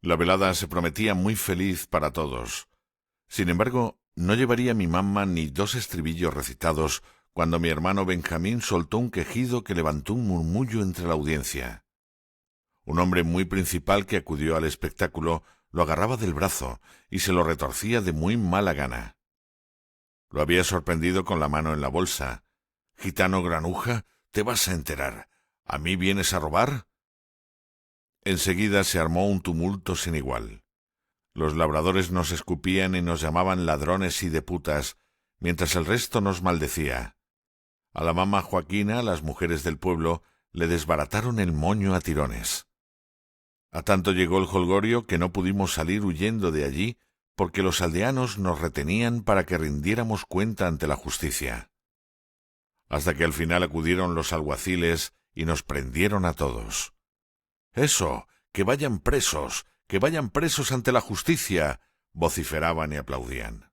La velada se prometía muy feliz para todos. Sin embargo, no llevaría mi mamá ni 2 estribillos recitados cuando mi hermano Benjamín soltó un quejido que levantó un murmullo entre la audiencia. Un hombre muy principal que acudió al espectáculo lo agarraba del brazo y se lo retorcía de muy mala gana. Lo había sorprendido con la mano en la bolsa. «Gitano granuja, te vas a enterar. ¿A mí vienes a robar?» Enseguida se armó un tumulto sin igual. Los labradores nos escupían y nos llamaban ladrones y de putas, mientras el resto nos maldecía. A la mamá Joaquina, las mujeres del pueblo, le desbarataron el moño a tirones. A tanto llegó el jolgorio que no pudimos salir huyendo de allí porque los aldeanos nos retenían para que rindiéramos cuenta ante la justicia. Hasta que al final acudieron los alguaciles y nos prendieron a todos. «¡Eso! ¡Que vayan presos! ¡Que vayan presos ante la justicia!», vociferaban y aplaudían.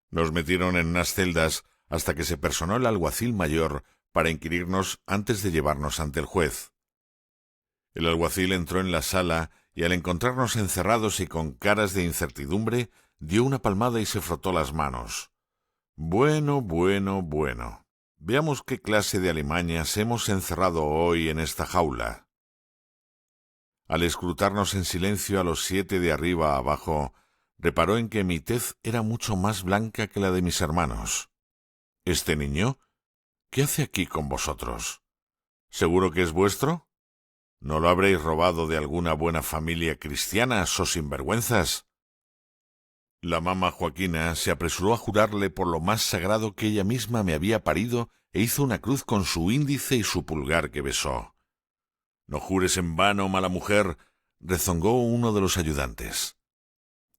Nos metieron en unas celdas hasta que se personó el alguacil mayor para inquirirnos antes de llevarnos ante el juez. El alguacil entró en la sala y al encontrarnos encerrados y con caras de incertidumbre, dio una palmada y se frotó las manos. «Bueno, bueno, bueno. Veamos qué clase de alimañas hemos encerrado hoy en esta jaula». Al escrutarnos en silencio a los 7 de arriba a abajo, reparó en que mi tez era mucho más blanca que la de mis hermanos. «¿Este niño? ¿Qué hace aquí con vosotros? ¿Seguro que es vuestro? ¿No lo habréis robado de alguna buena familia cristiana, so sinvergüenzas?» La mamá Joaquina se apresuró a jurarle por lo más sagrado que ella misma me había parido e hizo una cruz con su índice y su pulgar que besó. «No jures en vano, mala mujer», rezongó uno de los ayudantes.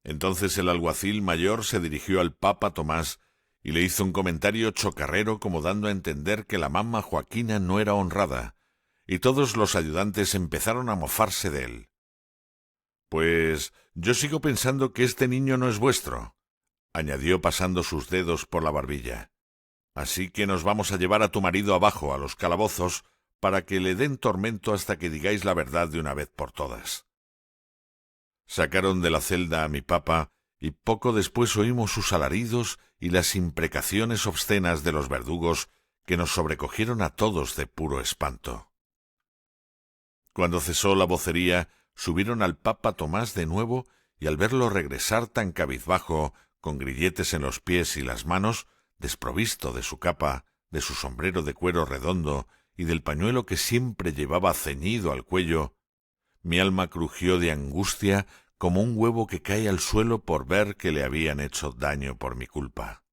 Entonces el alguacil mayor se dirigió al Papa Tomás y le hizo un comentario chocarrero como dando a entender que la mamá Joaquina no era honrada, y todos los ayudantes empezaron a mofarse de él. «Pues yo sigo pensando que este niño no es vuestro», añadió pasando sus dedos por la barbilla. «Así que nos vamos a llevar a tu marido abajo, a los calabozos, para que le den tormento hasta que digáis la verdad de una vez por todas». Sacaron de la celda a mi papa, y poco después oímos sus alaridos y las imprecaciones obscenas de los verdugos que nos sobrecogieron a todos de puro espanto. Cuando cesó la vocería, subieron al Papa Tomás de nuevo, y al verlo regresar tan cabizbajo, con grilletes en los pies y las manos, desprovisto de su capa, de su sombrero de cuero redondo y del pañuelo que siempre llevaba ceñido al cuello, mi alma crujió de angustia como un huevo que cae al suelo por ver que le habían hecho daño por mi culpa.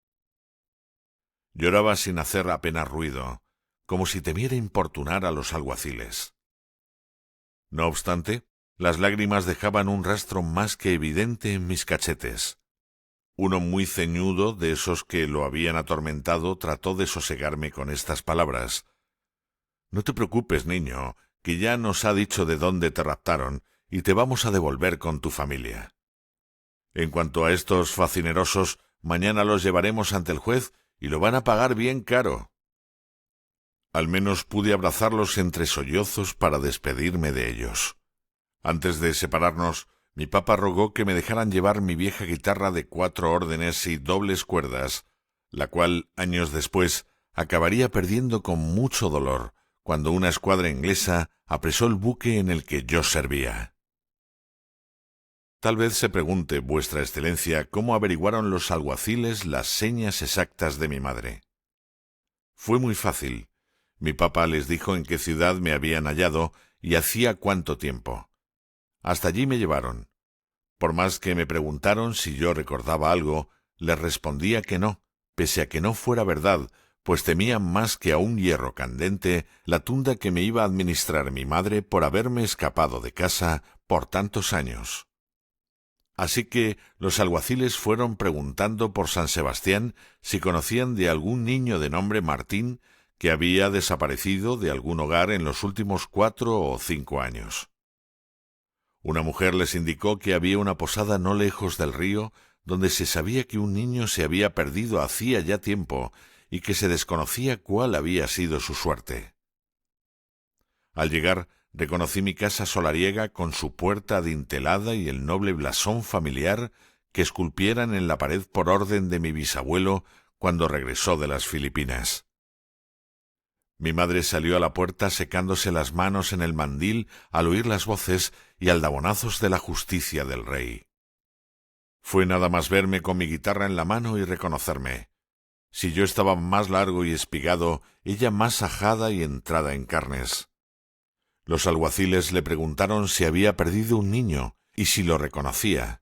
Lloraba sin hacer apenas ruido, como si temiera importunar a los alguaciles. No obstante, las lágrimas dejaban un rastro más que evidente en mis cachetes. Uno muy ceñudo de esos que lo habían atormentado trató de sosegarme con estas palabras: «No te preocupes, niño, que ya nos ha dicho de dónde te raptaron y te vamos a devolver con tu familia. En cuanto a estos facinerosos, mañana los llevaremos ante el juez y lo van a pagar bien caro». Al menos pude abrazarlos entre sollozos para despedirme de ellos. Antes de separarnos, mi papa rogó que me dejaran llevar mi vieja guitarra de 4 órdenes y dobles cuerdas, la cual, años después, acabaría perdiendo con mucho dolor, cuando una escuadra inglesa apresó el buque en el que yo servía. Tal vez se pregunte, vuestra excelencia, cómo averiguaron los alguaciles las señas exactas de mi madre. Fue muy fácil. Mi papá les dijo en qué ciudad me habían hallado y hacía cuánto tiempo. Hasta allí me llevaron. Por más que me preguntaron si yo recordaba algo, les respondía que no, pese a que no fuera verdad, pues temía más que a un hierro candente la tunda que me iba a administrar mi madre por haberme escapado de casa por tantos años. Así que los alguaciles fueron preguntando por San Sebastián si conocían de algún niño de nombre Martín que había desaparecido de algún hogar en los últimos 4 o 5 años. Una mujer les indicó que había una posada no lejos del río donde se sabía que un niño se había perdido hacía ya tiempo y que se desconocía cuál había sido su suerte. Al llegar, Reconocí mi casa solariega con su puerta adintelada y el noble blasón familiar que esculpieran en la pared por orden de mi bisabuelo cuando regresó de las Filipinas. Mi madre salió a la puerta secándose las manos en el mandil al oír las voces y aldabonazos de la justicia del rey. Fue nada más verme con mi guitarra en la mano y reconocerme. Si yo estaba más largo y espigado, ella más ajada y entrada en carnes. Los alguaciles le preguntaron si había perdido un niño y si lo reconocía.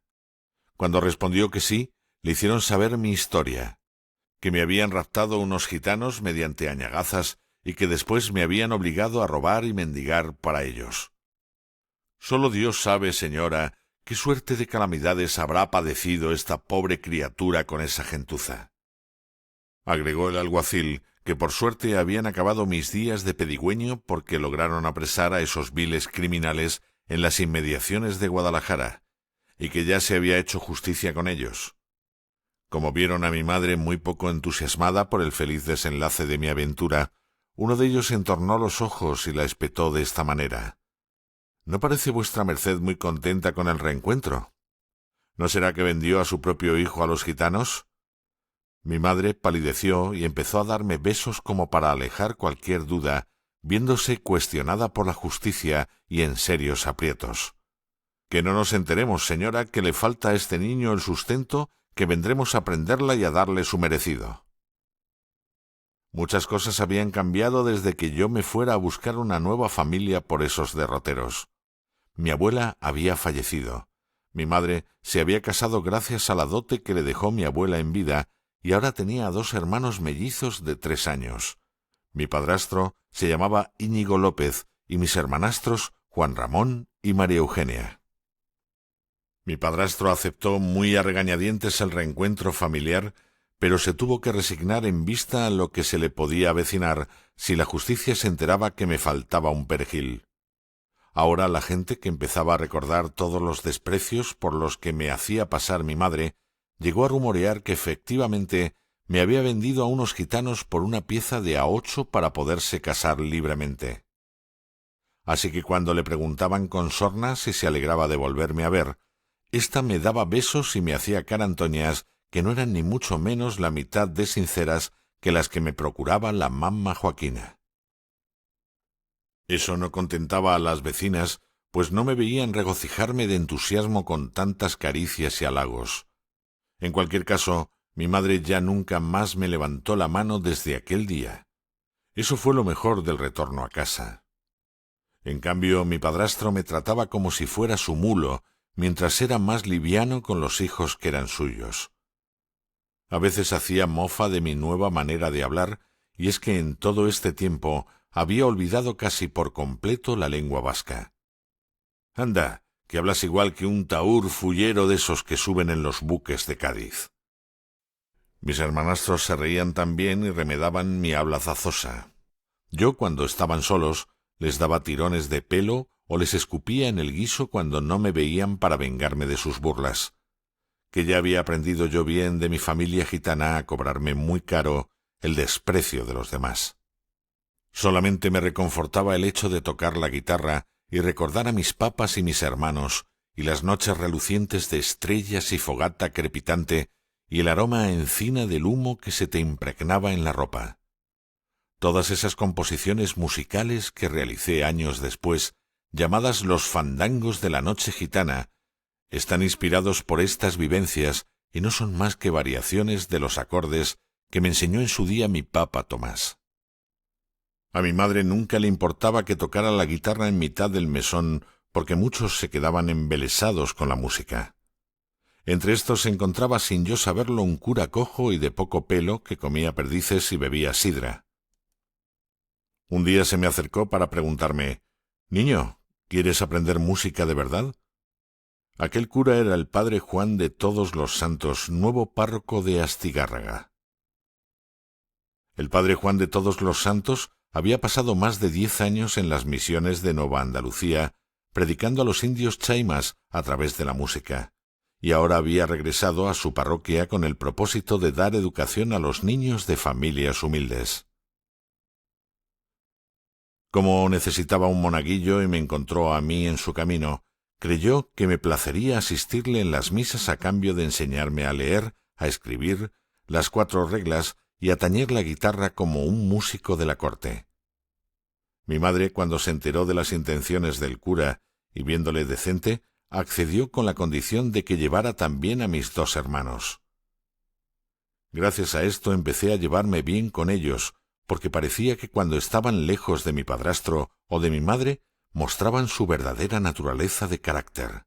Cuando respondió que sí, le hicieron saber mi historia, que me habían raptado unos gitanos mediante añagazas y que después me habían obligado a robar y mendigar para ellos. Solo Dios sabe, señora, qué suerte de calamidades habrá padecido esta pobre criatura con esa gentuza. Agregó el alguacil que por suerte habían acabado mis días de pedigüeño porque lograron apresar a esos viles criminales en las inmediaciones de Guadalajara, y que ya se había hecho justicia con ellos. Como vieron a mi madre muy poco entusiasmada por el feliz desenlace de mi aventura, uno de ellos entornó los ojos y la espetó de esta manera: ¿No parece vuestra merced muy contenta con el reencuentro? ¿No será que vendió a su propio hijo a los gitanos? Mi madre palideció y empezó a darme besos como para alejar cualquier duda, viéndose cuestionada por la justicia y en serios aprietos. Que no nos enteremos, señora, que le falta a este niño el sustento, que vendremos a prenderla y a darle su merecido. Muchas cosas habían cambiado desde que yo me fuera a buscar una nueva familia por esos derroteros. Mi abuela había fallecido. Mi madre se había casado gracias a la dote que le dejó mi abuela en vida, y ahora tenía 2 hermanos mellizos de 3 años. Mi padrastro se llamaba Íñigo López y mis hermanastros Juan Ramón y María Eugenia. Mi padrastro aceptó muy a regañadientes el reencuentro familiar, pero se tuvo que resignar en vista a lo que se le podía avecinar si la justicia se enteraba que me faltaba un perejil. Ahora la gente, que empezaba a recordar todos los desprecios por los que me hacía pasar mi madre, llegó a rumorear que efectivamente me había vendido a unos gitanos por una pieza de A8 para poderse casar libremente. Así que cuando le preguntaban con sorna si se alegraba de volverme a ver, ésta me daba besos y me hacía carantoñas que no eran ni mucho menos la mitad de sinceras que las que me procuraba la mamma Joaquina. Eso no contentaba a las vecinas, pues no me veían regocijarme de entusiasmo con tantas caricias y halagos. En cualquier caso, mi madre ya nunca más me levantó la mano desde aquel día. Eso fue lo mejor del retorno a casa. En cambio, mi padrastro me trataba como si fuera su mulo, mientras era más liviano con los hijos que eran suyos. A veces hacía mofa de mi nueva manera de hablar, y es que en todo este tiempo había olvidado casi por completo la lengua vasca. Anda, que hablas igual que un taúr fullero de esos que suben en los buques de Cádiz. Mis hermanastros se reían también y remedaban mi habla zazosa. Yo, cuando estaban solos, les daba tirones de pelo o les escupía en el guiso cuando no me veían para vengarme de sus burlas. Que ya había aprendido yo bien de mi familia gitana a cobrarme muy caro el desprecio de los demás. Solamente me reconfortaba el hecho de tocar la guitarra y recordar a mis papas y mis hermanos, y las noches relucientes de estrellas y fogata crepitante, y el aroma a encina del humo que se te impregnaba en la ropa. Todas esas composiciones musicales que realicé años después, llamadas los fandangos de la noche gitana, están inspirados por estas vivencias y no son más que variaciones de los acordes que me enseñó en su día mi papa Tomás. A mi madre nunca le importaba que tocara la guitarra en mitad del mesón, porque muchos se quedaban embelesados con la música. Entre estos se encontraba sin yo saberlo un cura cojo y de poco pelo que comía perdices y bebía sidra. Un día se me acercó para preguntarme: «Niño, ¿quieres aprender música de verdad?». Aquel cura era el padre Juan de Todos los Santos, nuevo párroco de Astigárraga. El padre Juan de Todos los Santos había pasado más de 10 años en las misiones de Nova Andalucía, predicando a los indios chaimas a través de la música, y ahora había regresado a su parroquia con el propósito de dar educación a los niños de familias humildes. Como necesitaba un monaguillo y me encontró a mí en su camino, creyó que me placería asistirle en las misas a cambio de enseñarme a leer, a escribir, las 4 reglas y a tañer la guitarra como un músico de la corte. Mi madre, cuando se enteró de las intenciones del cura y viéndole decente, accedió con la condición de que llevara también a mis 2 hermanos. Gracias a esto empecé a llevarme bien con ellos, porque parecía que cuando estaban lejos de mi padrastro o de mi madre, mostraban su verdadera naturaleza de carácter.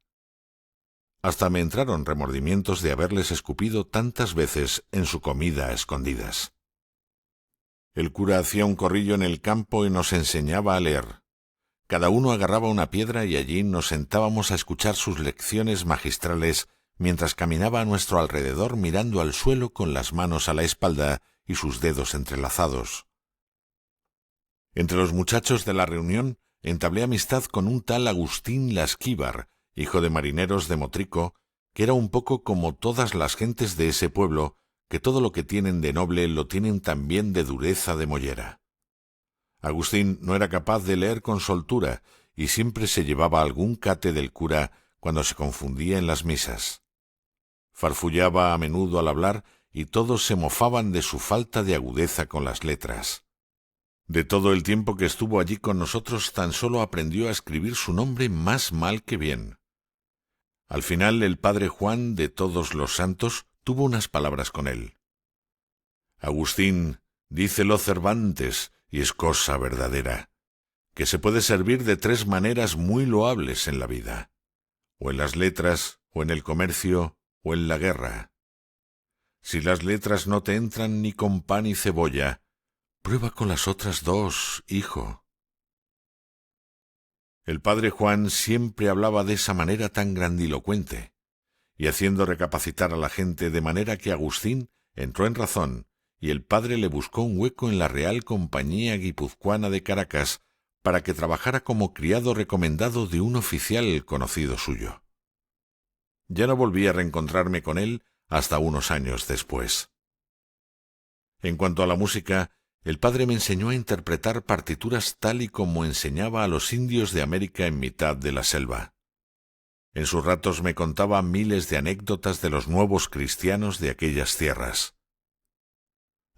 Hasta me entraron remordimientos de haberles escupido tantas veces en su comida a escondidas. El cura hacía un corrillo en el campo y nos enseñaba a leer. Cada uno agarraba una piedra y allí nos sentábamos a escuchar sus lecciones magistrales mientras caminaba a nuestro alrededor mirando al suelo con las manos a la espalda y sus dedos entrelazados. Entre los muchachos de la reunión entablé amistad con un tal Agustín Lasquíbar, hijo de marineros de Motrico, que era un poco como todas las gentes de ese pueblo, que todo lo que tienen de noble lo tienen también de dureza de mollera. Agustín no era capaz de leer con soltura y siempre se llevaba algún cate del cura cuando se confundía en las misas. Farfullaba a menudo al hablar y todos se mofaban de su falta de agudeza con las letras. De todo el tiempo que estuvo allí con nosotros tan solo aprendió a escribir su nombre más mal que bien. Al final el padre Juan de Todos los Santos tuvo unas palabras con él. Agustín, dícelo Cervantes, y es cosa verdadera, que se puede servir de 3 maneras muy loables en la vida, o en las letras, o en el comercio, o en la guerra. Si las letras no te entran ni con pan y cebolla, prueba con las otras 2, hijo. El padre Juan siempre hablaba de esa manera tan grandilocuente, y haciendo recapacitar a la gente de manera que Agustín entró en razón, y el padre le buscó un hueco en la Real Compañía Guipuzcoana de Caracas para que trabajara como criado recomendado de un oficial conocido suyo. Ya no volví a reencontrarme con él hasta unos años después. En cuanto a la música, el padre me enseñó a interpretar partituras tal y como enseñaba a los indios de América en mitad de la selva. En sus ratos me contaba miles de anécdotas de los nuevos cristianos de aquellas tierras.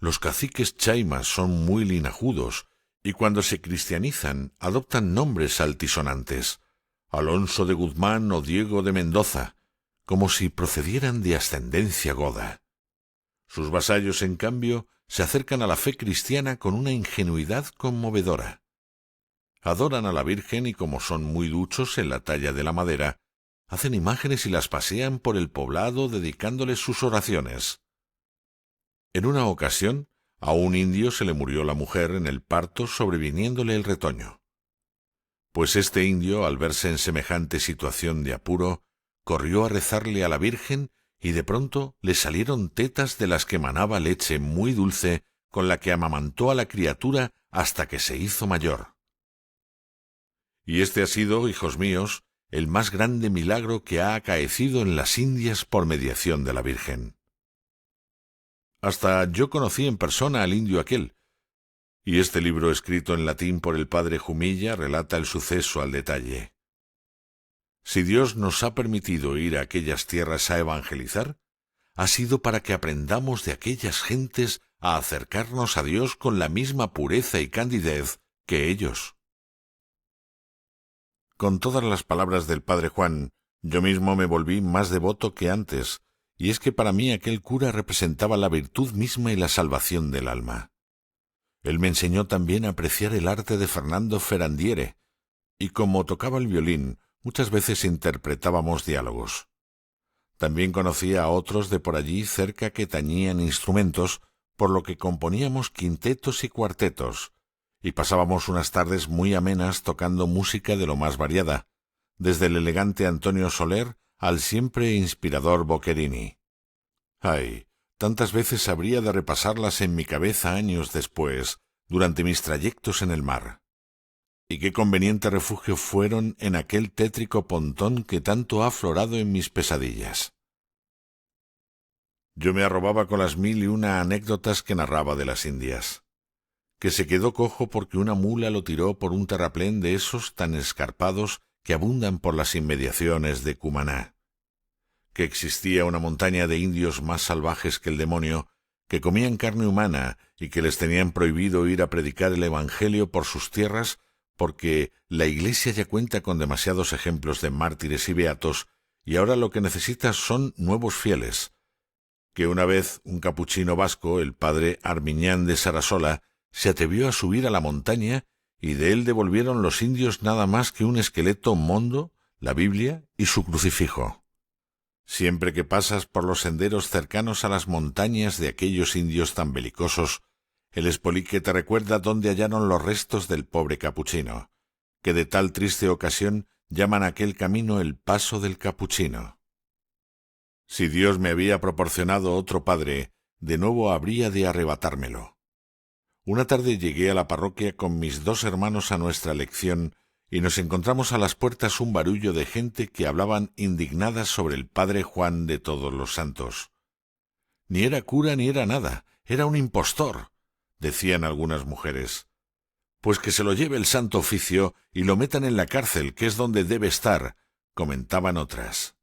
Los caciques chaimas son muy linajudos y cuando se cristianizan adoptan nombres altisonantes, Alonso de Guzmán o Diego de Mendoza, como si procedieran de ascendencia goda. Sus vasallos, en cambio, se acercan a la fe cristiana con una ingenuidad conmovedora. Adoran a la Virgen y como son muy duchos en la talla de la madera, hacen imágenes y las pasean por el poblado dedicándoles sus oraciones. En una ocasión, a un indio se le murió la mujer en el parto sobreviniéndole el retoño. Pues este indio, al verse en semejante situación de apuro, corrió a rezarle a la Virgen y de pronto le salieron tetas de las que manaba leche muy dulce con la que amamantó a la criatura hasta que se hizo mayor. Y este ha sido, hijos míos, el más grande milagro que ha acaecido en las Indias por mediación de la Virgen. Hasta yo conocí en persona al indio aquel, y este libro escrito en latín por el padre Jumilla relata el suceso al detalle. Si Dios nos ha permitido ir a aquellas tierras a evangelizar, ha sido para que aprendamos de aquellas gentes a acercarnos a Dios con la misma pureza y candidez que ellos. Con todas las palabras del padre Juan, yo mismo me volví más devoto que antes, y es que para mí aquel cura representaba la virtud misma y la salvación del alma. Él me enseñó también a apreciar el arte de Fernando Ferrandiere, y como tocaba el violín, muchas veces interpretábamos diálogos. También conocía a otros de por allí cerca que tañían instrumentos, por lo que componíamos quintetos y cuartetos, y pasábamos unas tardes muy amenas tocando música de lo más variada, desde el elegante Antonio Soler al siempre inspirador Boccherini. ¡Ay! Tantas veces habría de repasarlas en mi cabeza años después, durante mis trayectos en el mar. Y qué conveniente refugio fueron en aquel tétrico pontón que tanto ha aflorado en mis pesadillas. Yo me arrobaba con las 1001 anécdotas que narraba de las Indias. que se quedó cojo porque una mula lo tiró por un terraplén de esos tan escarpados que abundan por las inmediaciones de Cumaná, que existía una montaña de indios más salvajes que el demonio, que comían carne humana y que les tenían prohibido ir a predicar el Evangelio por sus tierras porque la Iglesia ya cuenta con demasiados ejemplos de mártires y beatos y ahora lo que necesita son nuevos fieles, que una vez un capuchino vasco, el padre Armiñán de Sarasola, se atrevió a subir a la montaña y de él devolvieron los indios nada más que un esqueleto mondo, la Biblia y su crucifijo. Siempre que pasas por los senderos cercanos a las montañas de aquellos indios tan belicosos, el espolique te recuerda dónde hallaron los restos del pobre capuchino, que de tal triste ocasión llaman a aquel camino el Paso del Capuchino. Si Dios me había proporcionado otro padre, de nuevo habría de arrebatármelo. Una tarde llegué a la parroquia con mis 2 hermanos a nuestra lección y nos encontramos a las puertas un barullo de gente que hablaban indignadas sobre el padre Juan de Todos los Santos. Ni era cura ni era nada, era un impostor, decían algunas mujeres. Pues que se lo lleve el Santo Oficio y lo metan en la cárcel, que es donde debe estar, comentaban otras.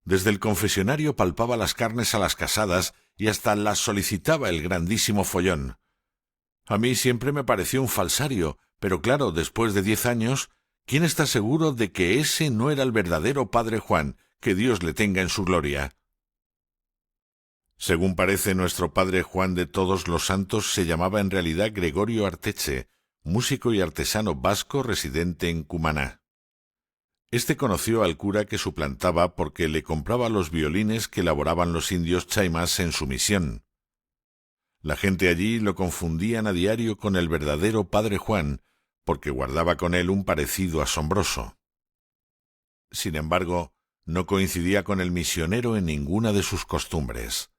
Desde el confesionario palpaba las carnes a las casadas y hasta las solicitaba el grandísimo follón. A mí siempre me pareció un falsario, pero claro, después de 10 años, ¿quién está seguro de que ese no era el verdadero padre Juan, que Dios le tenga en su gloria? Según parece, nuestro padre Juan de Todos los Santos se llamaba en realidad Gregorio Arteche, músico y artesano vasco residente en Cumaná. Este conoció al cura que suplantaba porque le compraba los violines que elaboraban los indios chaimas en su misión. La gente allí lo confundían a diario con el verdadero padre Juan, porque guardaba con él un parecido asombroso. Sin embargo, no coincidía con el misionero en ninguna de sus costumbres.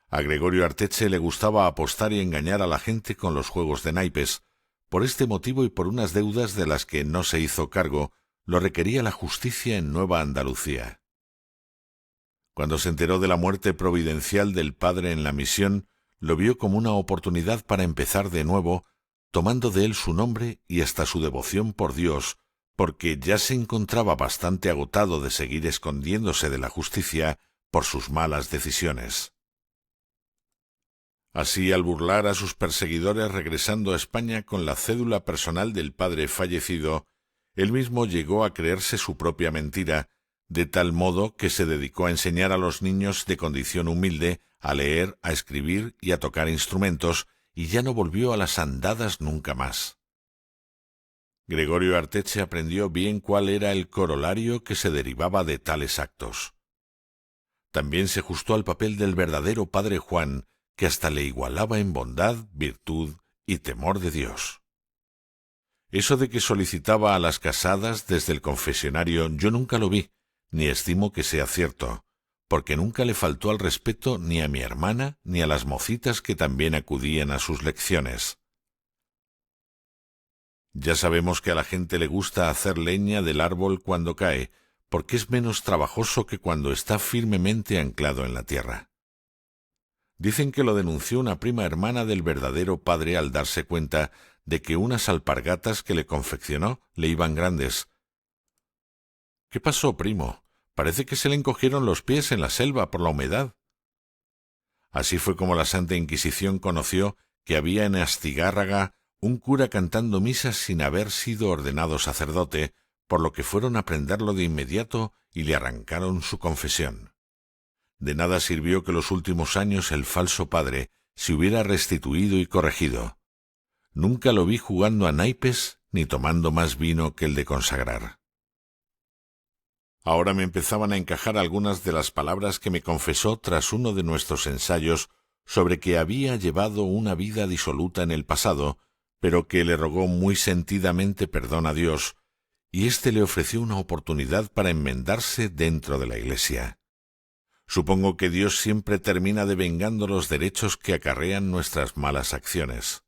A Gregorio Arteche le gustaba apostar y engañar a la gente con los juegos de naipes. Por este motivo y por unas deudas de las que no se hizo cargo, lo requería la justicia en Nueva Andalucía. Cuando se enteró de la muerte providencial del padre en la misión, lo vio como una oportunidad para empezar de nuevo, tomando de él su nombre y hasta su devoción por Dios, porque ya se encontraba bastante agotado de seguir escondiéndose de la justicia por sus malas decisiones. Así, al burlar a sus perseguidores regresando a España con la cédula personal del padre fallecido, él mismo llegó a creerse su propia mentira, de tal modo que se dedicó a enseñar a los niños de condición humilde a leer, a escribir y a tocar instrumentos, y ya no volvió a las andadas nunca más. Gregorio Arteche aprendió bien cuál era el corolario que se derivaba de tales actos. También se ajustó al papel del verdadero padre Juan, que hasta le igualaba en bondad, virtud y temor de Dios. Eso de que solicitaba a las casadas desde el confesionario yo nunca lo vi, ni estimo que sea cierto, porque nunca le faltó al respeto ni a mi hermana ni a las mocitas que también acudían a sus lecciones. Ya sabemos que a la gente le gusta hacer leña del árbol cuando cae, porque es menos trabajoso que cuando está firmemente anclado en la tierra. Dicen que lo denunció una prima hermana del verdadero padre al darse cuenta de que unas alpargatas que le confeccionó le iban grandes. ¿Qué pasó, primo? Parece que se le encogieron los pies en la selva por la humedad. Así fue como la Santa Inquisición conoció que había en Astigárraga un cura cantando misas sin haber sido ordenado sacerdote, por lo que fueron a prenderlo de inmediato y le arrancaron su confesión. De nada sirvió que los últimos años el falso padre se hubiera restituido y corregido. Nunca lo vi jugando a naipes ni tomando más vino que el de consagrar. Ahora me empezaban a encajar algunas de las palabras que me confesó tras uno de nuestros ensayos sobre que había llevado una vida disoluta en el pasado, pero que le rogó muy sentidamente perdón a Dios, y éste le ofreció una oportunidad para enmendarse dentro de la Iglesia. Supongo que Dios siempre termina devengando los derechos que acarrean nuestras malas acciones.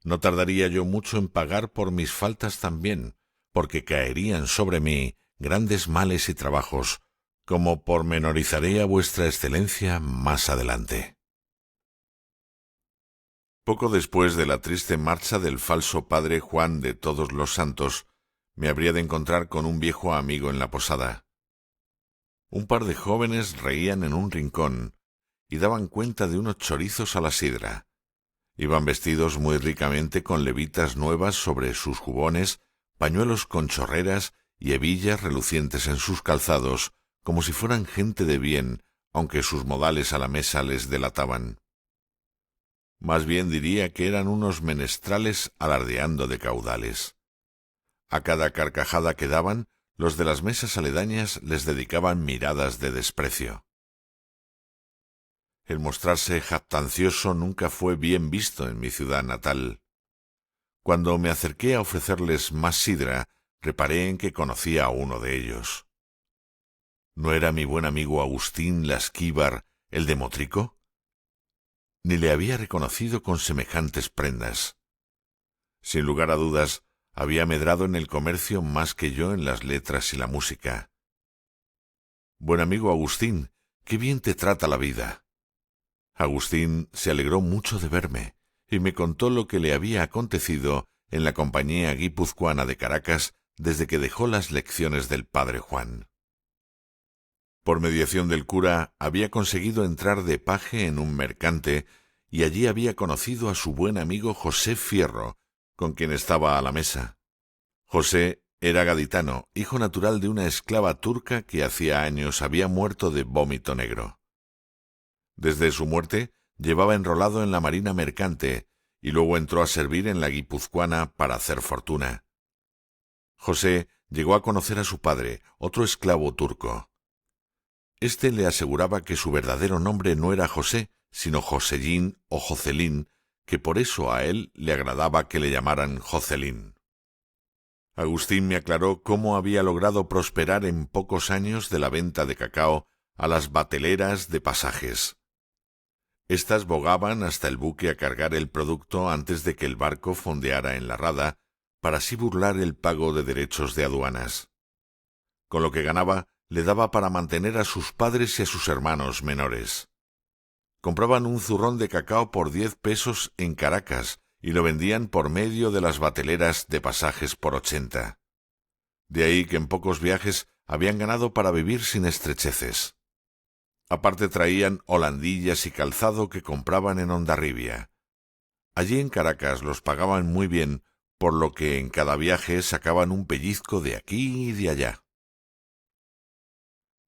No tardaría yo mucho en pagar por mis faltas también, porque caerían sobre mí grandes males y trabajos, como pormenorizaré a vuestra excelencia más adelante. Poco después de la triste marcha del falso padre Juan de Todos los Santos, me habría de encontrar con un viejo amigo en la posada. Un par de jóvenes reían en un rincón y daban cuenta de unos chorizos a la sidra. Iban vestidos muy ricamente con levitas nuevas sobre sus jubones, pañuelos con chorreras y hebillas relucientes en sus calzados, como si fueran gente de bien, aunque sus modales a la mesa les delataban. Más bien diría que eran unos menestrales alardeando de caudales. A cada carcajada que daban, los de las mesas aledañas les dedicaban miradas de desprecio. El mostrarse jactancioso nunca fue bien visto en mi ciudad natal. Cuando me acerqué a ofrecerles más sidra, reparé en que conocía a uno de ellos. ¿No era mi buen amigo Agustín Lasquíbar, el de Motrico? Ni le había reconocido con semejantes prendas. Sin lugar a dudas, había medrado en el comercio más que yo en las letras y la música. Buen amigo Agustín, qué bien te trata la vida. Agustín se alegró mucho de verme y me contó lo que le había acontecido en la compañía guipuzcoana de Caracas desde que dejó las lecciones del padre Juan. Por mediación del cura había conseguido entrar de paje en un mercante y allí había conocido a su buen amigo José Fierro, con quien estaba a la mesa. José era gaditano, hijo natural de una esclava turca que hacía años había muerto de vómito negro. Desde su muerte llevaba enrolado en la marina mercante y luego entró a servir en la guipuzcoana para hacer fortuna. José llegó a conocer a su padre, otro esclavo turco. Este le aseguraba que su verdadero nombre no era José, sino Josellín o Jocelín, que por eso a él le agradaba que le llamaran Jocelín. Agustín me aclaró cómo había logrado prosperar en pocos años de la venta de cacao a las bateleras de pasajes. Estas bogaban hasta el buque a cargar el producto antes de que el barco fondeara en la rada, para así burlar el pago de derechos de aduanas. Con lo que ganaba, le daba para mantener a sus padres y a sus hermanos menores. Compraban un zurrón de cacao por 10 pesos en Caracas y lo vendían por medio de las bateleras de pasajes por 80. De ahí que en pocos viajes habían ganado para vivir sin estrecheces. Aparte traían holandillas y calzado que compraban en Hondarribia. Allí en Caracas los pagaban muy bien, por lo que en cada viaje sacaban un pellizco de aquí y de allá.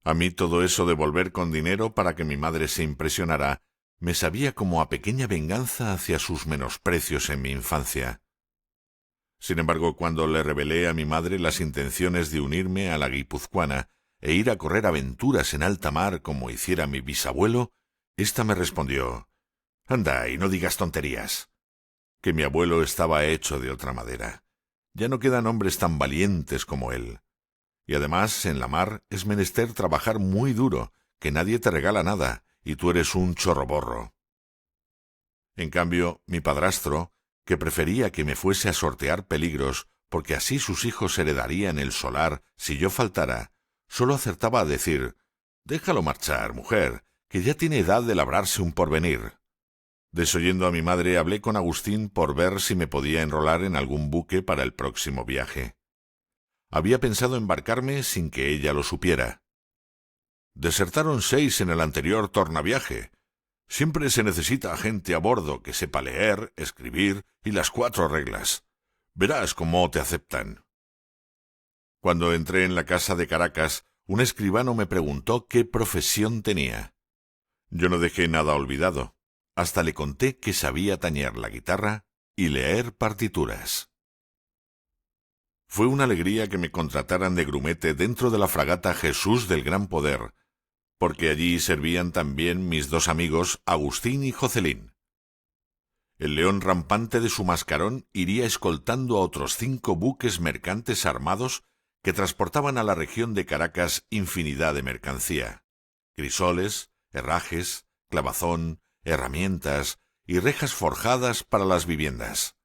A mí todo eso de volver con dinero para que mi madre se impresionara me sabía como a pequeña venganza hacia sus menosprecios en mi infancia. Sin embargo, cuando le revelé a mi madre las intenciones de unirme a la guipuzcoana e ir a correr aventuras en alta mar como hiciera mi bisabuelo, ésta me respondió: «Anda, y no digas tonterías», que mi abuelo estaba hecho de otra madera. Ya no quedan hombres tan valientes como él. Y además, en la mar es menester trabajar muy duro, que nadie te regala nada, y tú eres un chorroborro. En cambio, mi padrastro, que prefería que me fuese a sortear peligros, porque así sus hijos heredarían el solar si yo faltara, sólo acertaba a decir: «Déjalo marchar, mujer, que ya tiene edad de labrarse un porvenir». Desoyendo a mi madre, hablé con Agustín por ver si me podía enrolar en algún buque para el próximo viaje. Había pensado embarcarme sin que ella lo supiera. «Desertaron 6 en el anterior tornaviaje. Siempre se necesita gente a bordo que sepa leer, escribir y las 4 reglas. Verás cómo te aceptan». Cuando entré en la casa de Caracas, un escribano me preguntó qué profesión tenía. Yo no dejé nada olvidado. Hasta le conté que sabía tañer la guitarra y leer partituras. Fue una alegría que me contrataran de grumete dentro de la fragata Jesús del Gran Poder, porque allí servían también mis 2 amigos Agustín y Jocelín. El león rampante de su mascarón iría escoltando a otros 5 buques mercantes armados que transportaban a la región de Caracas infinidad de mercancía: crisoles, herrajes, clavazón, herramientas y rejas forjadas para las viviendas.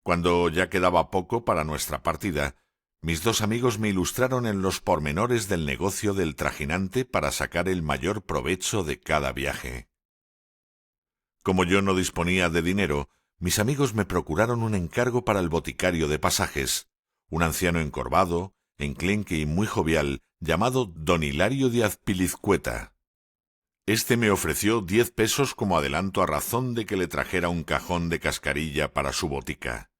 Cuando ya quedaba poco para nuestra partida, mis 2 amigos me ilustraron en los pormenores del negocio del trajinante para sacar el mayor provecho de cada viaje. Como yo no disponía de dinero, mis amigos me procuraron un encargo para el boticario de pasajes, un anciano encorvado, enclenque y muy jovial, llamado don Hilario de Azpilizcueta. Este me ofreció 10 pesos como adelanto a razón de que le trajera un cajón de cascarilla para su botica.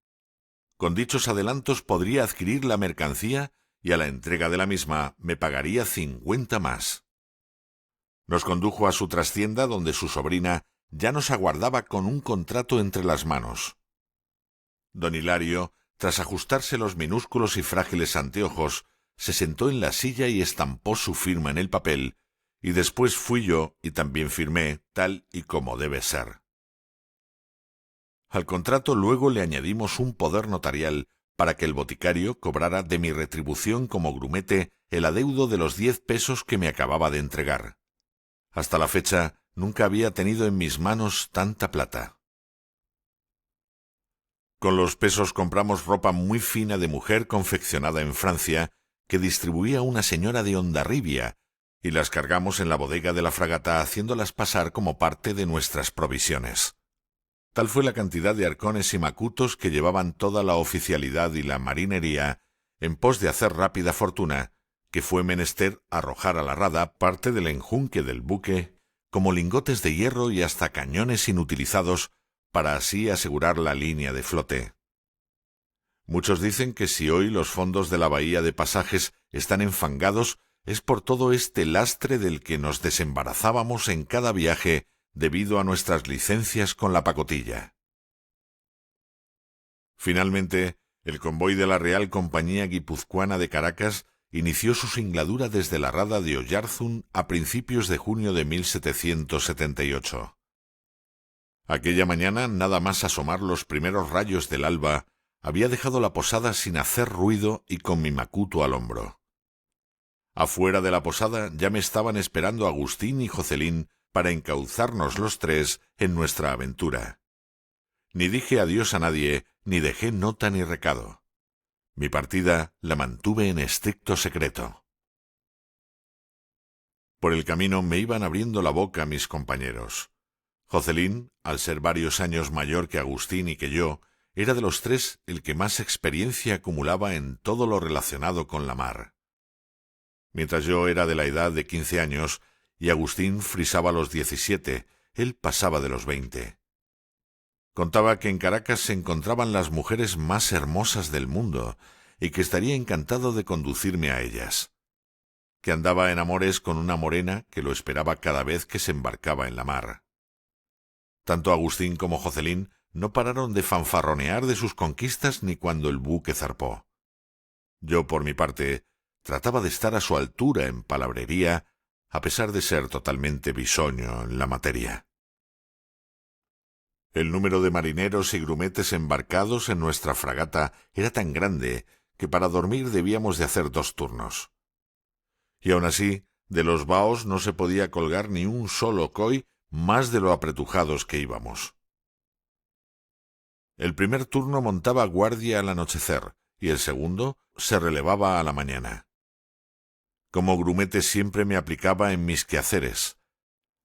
Con dichos adelantos podría adquirir la mercancía y a la entrega de la misma me pagaría 50 más. Nos condujo a su trastienda donde su sobrina ya nos aguardaba con un contrato entre las manos. Don Hilario, tras ajustarse los minúsculos y frágiles anteojos, se sentó en la silla y estampó su firma en el papel, y después fui yo y también firmé tal y como debe ser. Al contrato luego le añadimos un poder notarial para que el boticario cobrara de mi retribución como grumete el adeudo de los 10 pesos que me acababa de entregar. Hasta la fecha nunca había tenido en mis manos tanta plata. Con los pesos compramos ropa muy fina de mujer confeccionada en Francia, que distribuía una señora de Hondarribia, y las cargamos en la bodega de la fragata haciéndolas pasar como parte de nuestras provisiones. Tal fue la cantidad de arcones y macutos que llevaban toda la oficialidad y la marinería en pos de hacer rápida fortuna, que fue menester arrojar a la rada parte del enjunque del buque, como lingotes de hierro y hasta cañones inutilizados, para así asegurar la línea de flote. Muchos dicen que si hoy los fondos de la bahía de Pasajes están enfangados es por todo este lastre del que nos desembarazábamos en cada viaje debido a nuestras licencias con la pacotilla. Finalmente, el convoy de la Real Compañía Guipuzcoana de Caracas inició su singladura desde la rada de Oyarzún a principios de junio de 1778. Aquella mañana, nada más asomar los primeros rayos del alba, había dejado la posada sin hacer ruido y con mi macuto al hombro. Afuera de la posada ya me estaban esperando Agustín y Jocelín para encauzarnos los tres en nuestra aventura. Ni dije adiós a nadie, ni dejé nota ni recado. Mi partida la mantuve en estricto secreto. Por el camino me iban abriendo la boca mis compañeros. Jocelín, al ser varios años mayor que Agustín y que yo, era de los tres el que más experiencia acumulaba en todo lo relacionado con la mar. Mientras yo era de la edad de 15 años y Agustín frisaba los 17, él pasaba de los 20. Contaba que en Caracas se encontraban las mujeres más hermosas del mundo y que estaría encantado de conducirme a ellas, que andaba en amores con una morena que lo esperaba cada vez que se embarcaba en la mar. Tanto Agustín como Jocelín no pararon de fanfarronear de sus conquistas ni cuando el buque zarpó. Yo, por mi parte, trataba de estar a su altura en palabrería, a pesar de ser totalmente bisoño en la materia. El número de marineros y grumetes embarcados en nuestra fragata era tan grande que para dormir debíamos de hacer 2 turnos. Y aun así, de los baos no se podía colgar ni un solo coy, más de lo apretujados que íbamos. El primer turno montaba guardia al anochecer y el segundo se relevaba a la mañana. Como grumete siempre me aplicaba en mis quehaceres: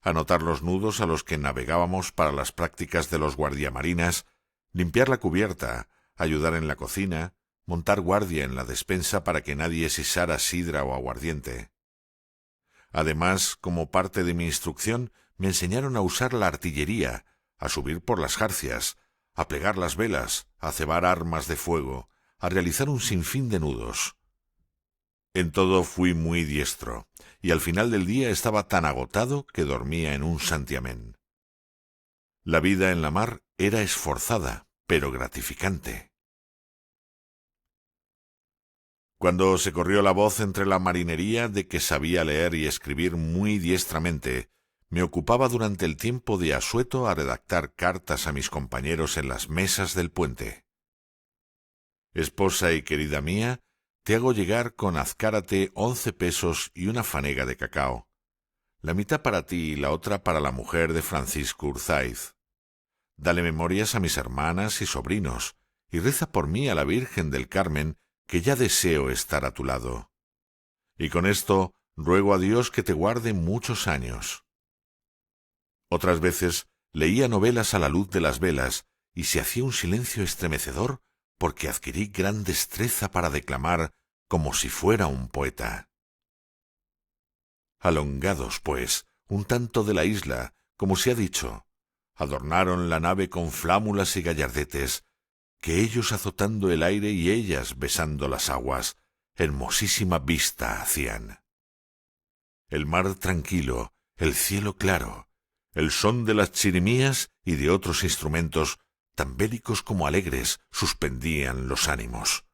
anotar los nudos a los que navegábamos para las prácticas de los guardiamarinas, limpiar la cubierta, ayudar en la cocina, montar guardia en la despensa para que nadie sisara sidra o aguardiente. Además, como parte de mi instrucción, me enseñaron a usar la artillería, a subir por las jarcias, a plegar las velas, a cebar armas de fuego, a realizar un sinfín de nudos. En todo fui muy diestro, y al final del día estaba tan agotado que dormía en un santiamén. La vida en la mar era esforzada, pero gratificante. Cuando se corrió la voz entre la marinería de que sabía leer y escribir muy diestramente, me ocupaba durante el tiempo de asueto a redactar cartas a mis compañeros en las mesas del puente. Esposa y querida mía, te hago llegar con azcárate 11 pesos y una fanega de cacao, la mitad para ti y la otra para la mujer de Francisco Urzaiz. Dale memorias a mis hermanas y sobrinos, y reza por mí a la Virgen del Carmen, que ya deseo estar a tu lado. Y con esto ruego a Dios que te guarde muchos años. Otras veces leía novelas a la luz de las velas, y se hacía un silencio estremecedor porque adquirí gran destreza para declamar como si fuera un poeta. Alongados, pues, un tanto de la isla, como se ha dicho, adornaron la nave con flámulas y gallardetes, que ellos azotando el aire y ellas besando las aguas, hermosísima vista hacían. El mar tranquilo, el cielo claro, el son de las chirimías y de otros instrumentos, tan bélicos como alegres, suspendían los ánimos.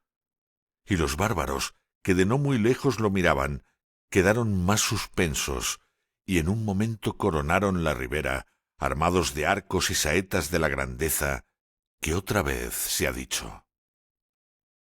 Y los bárbaros, que de no muy lejos lo miraban, quedaron más suspensos, y en un momento coronaron la ribera, armados de arcos y saetas de la grandeza, que otra vez se ha dicho.